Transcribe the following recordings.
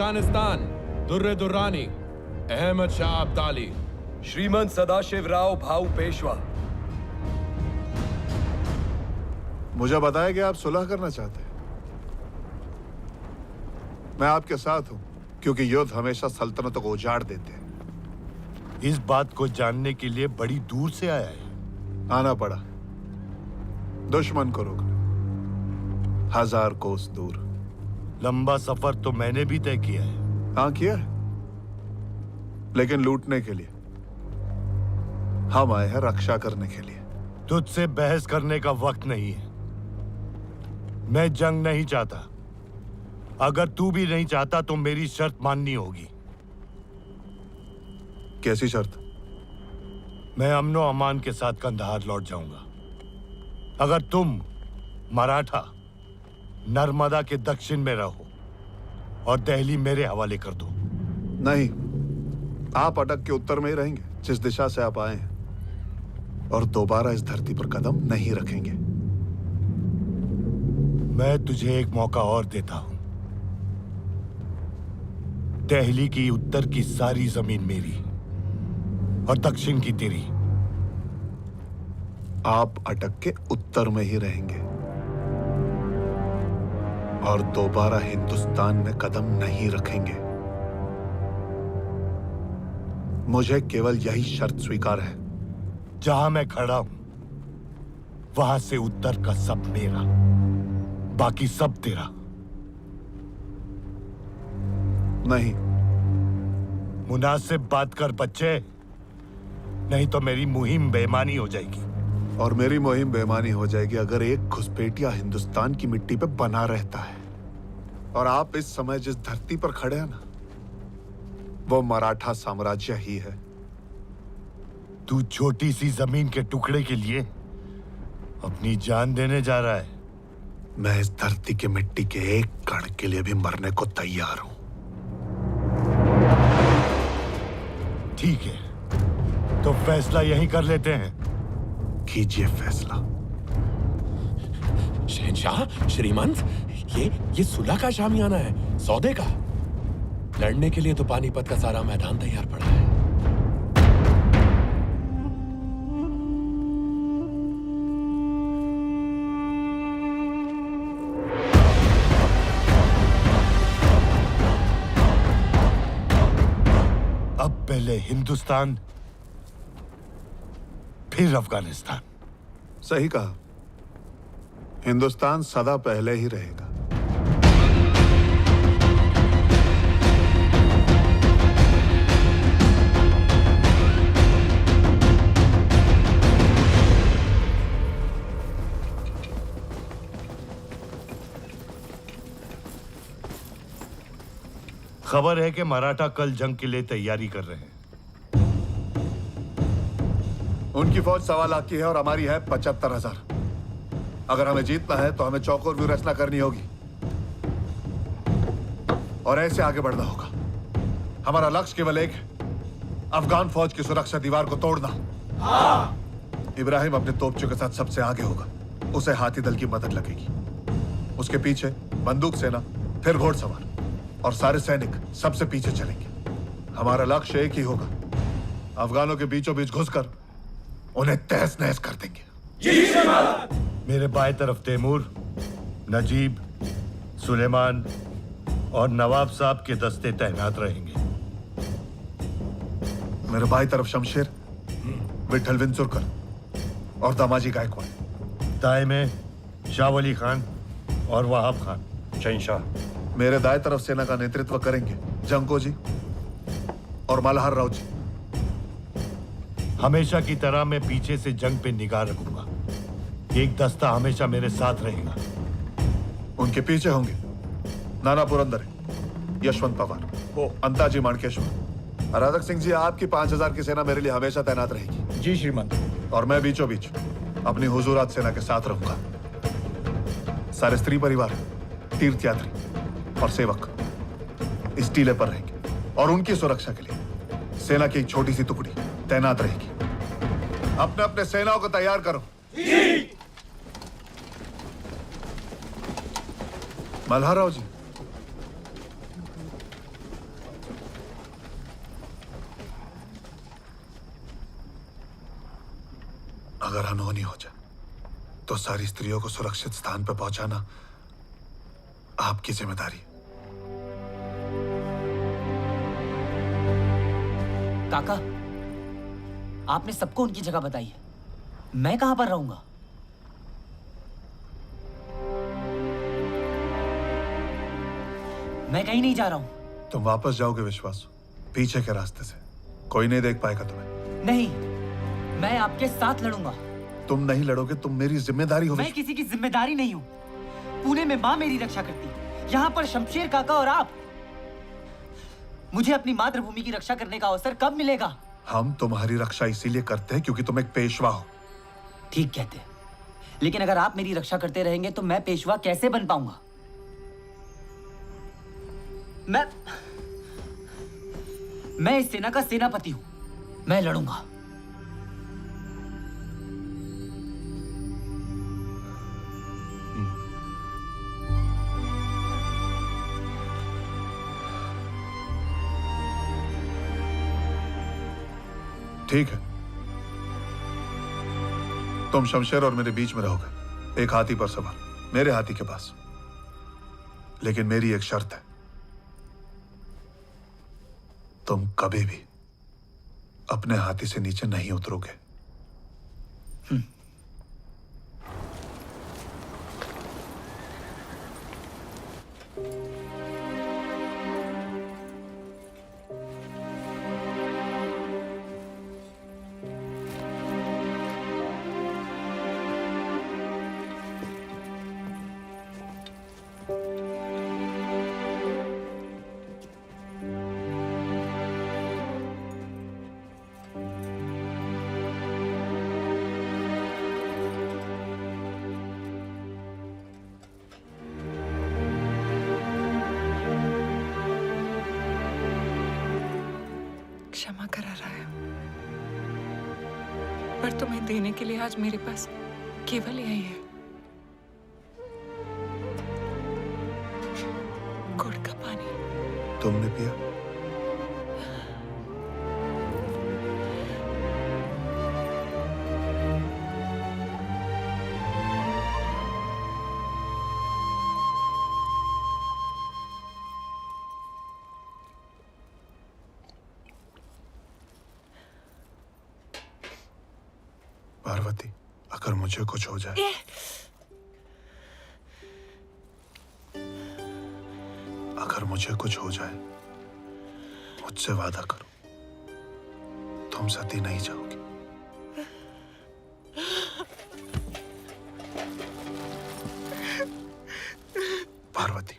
अफगानिस्तान दुर्रे दुर्रानी अहमद शाह अब्दाली। श्रीमंत सदाशिवराव भाऊ पेशवा। मुझे बताया कि आप सुलह करना चाहते हैं। मैं आपके साथ हूं क्योंकि युद्ध हमेशा सल्तनतों को उजाड़ देते हैं। इस बात को जानने के लिए बड़ी दूर से आया है। आना पड़ा दुश्मन को रोकने, 1000 कोस दूर। लंबा सफर तो मैंने भी तय किया है। हाँ किया है, लेकिन लूटने के लिए। हम आए हैं रक्षा करने के लिए। तुझसे बहस करने का वक्त नहीं है। मैं जंग नहीं चाहता। अगर तू भी नहीं चाहता तो मेरी शर्त माननी होगी। कैसी शर्त? मैं अमनो अमान के साथ कंधार लौट जाऊंगा अगर तुम मराठा नर्मदा के दक्षिण में रहो और दिल्ली मेरे हवाले कर दो। नहीं, आप अटक के उत्तर में ही रहेंगे जिस दिशा से आप आए हैं, और दोबारा इस धरती पर कदम नहीं रखेंगे। मैं तुझे एक मौका और देता हूं। दिल्ली की उत्तर की सारी जमीन मेरी और दक्षिण की तेरी। आप अटक के उत्तर में ही रहेंगे और दोबारा हिंदुस्तान में कदम नहीं रखेंगे। मुझे केवल यही शर्त स्वीकार है। जहां मैं खड़ा हूं वहां से उत्तर का सब मेरा, बाकी सब तेरा। नहीं। मुनासिब बात कर बच्चे, नहीं तो मेरी मुहिम बेईमानी हो जाएगी। और मेरी मुहिम बेईमानी हो जाएगी अगर एक घुसपैठिया हिंदुस्तान की मिट्टी पे बना रहता है। और आप इस समय जिस धरती पर खड़े हैं ना, वो मराठा साम्राज्य ही है। तू छोटी सी जमीन के टुकड़े के लिए अपनी जान देने जा रहा है। मैं इस धरती की मिट्टी के एक कण के लिए भी मरने को तैयार हूं। ठीक है, तो फैसला यहीं कर लेते हैं। कीजिए फैसला। शहंशाह, श्रीमंत, ये सुलह का शामियाना है, सौदे का। लड़ने के लिए तो पानीपत का सारा मैदान तैयार पड़ा है। अब पहले हिंदुस्तान फिर अफगानिस्तान। सही कहा, हिंदुस्तान सदा पहले ही रहेगा। खबर है कि मराठा कल जंग के लिए तैयारी कर रहे हैं। उनकी फौज 1.25 लाख की है और हमारी है 75,000। अगर हमें जीतना है तो हमें चौकोर व्यू रचना करनी होगी और ऐसे आगे बढ़ना होगा। हमारा लक्ष्य केवल एक है, अफगान फौज की सुरक्षा दीवार को तोड़ना। इब्राहिम अपने तोपचों के साथ सबसे आगे होगा, उसे हाथी दल की मदद लगेगी। उसके पीछे बंदूक सेना, फिर घोड़सवार और सारे सैनिक सबसे पीछे चलेंगे। हमारा लक्ष्य एक ही होगा, अफगानों के बीचों बीच घुसकर उन्हें तहस नहस कर देंगे। मेरे बाएं तरफ तैमूर, नजीब, सुलेमान और नवाब साहब के दस्ते तैनात रहेंगे। मेरे बाएं तरफ शमशेर, विठल विंचुरकर और दामाजी गायकवाड़। दाएं में शाह वली खान और वहाब खान। शहंशाह। मेरे दाएं तरफ सेना का नेतृत्व करेंगे जंको जी और मल्हार राव जी। हमेशा की तरह मैं पीछे से जंग पे निगाह रखूंगा। एक दस्ता हमेशा मेरे साथ रहेगा। उनके पीछे होंगे नाना पुरंदर, यशवंत पवार, अंताजी माणकेश्वर। राधक सिंह जी, आपकी 5000 की सेना मेरे लिए हमेशा तैनात रहेगी। जी श्रीमंत। और मैं बीचों बीच अपनी हुजूरात सेना के साथ रहूंगा। सारे स्त्री परिवार, तीर्थयात्री और सेवक इस टीले पर रहेंगे और उनकी सुरक्षा के लिए सेना की एक छोटी सी टुकड़ी तैनात रहेगी। अपने अपने सेनाओं को तैयार करो। मल्हार राव जी, अगर अनहोनी हो जाए तो सारी स्त्रियों को सुरक्षित स्थान पर पहुंचाना आपकी जिम्मेदारी है। काका, आपने सबको उनकी जगह बताई है, मैं कहां पर रहूंगा? मैं कहीं नहीं जा रहा हूं। तुम वापस जाओगे विश्वास, पीछे के रास्ते से। कोई नहीं देख पाएगा तुम्हें। नहीं, मैं आपके साथ लड़ूंगा। तुम नहीं लड़ोगे, तुम मेरी जिम्मेदारी हो। मैं किसी की जिम्मेदारी नहीं हूं। पुणे में माँ मेरी रक्षा करती है, यहाँ पर शमशेर काका और आप। मुझे अपनी मातृभूमि की रक्षा करने का अवसर कब मिलेगा? हम तुम्हारी रक्षा इसीलिए करते हैं क्योंकि तुम एक पेशवा हो। ठीक कहते हैं, लेकिन अगर आप मेरी रक्षा करते रहेंगे तो मैं पेशवा कैसे बन पाऊंगा? मैं इस सेना का सेनापति हूं, मैं लड़ूंगा। ठीक है, तुम शमशेर और मेरे बीच में रहोगे, एक हाथी पर सवार, मेरे हाथी के पास। लेकिन मेरी एक शर्त है, तुम कभी भी अपने हाथी से नीचे नहीं उतरोगे। क्षमा करा रहा है, पर तुम्हें देने के लिए आज मेरे पास केवल यही है, गुड़ का पानी। तुमने पिया? पार्वती, अगर मुझे कुछ हो जाए, अगर मुझे कुछ हो जाए, मुझसे वादा करो, तुम सती नहीं जाओगी। पार्वती,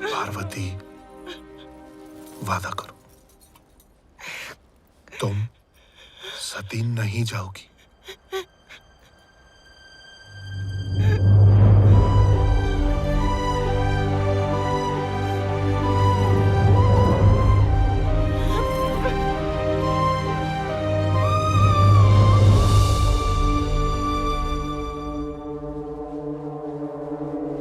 पार्वती, वादा करो, तुम सती नहीं जाओगी।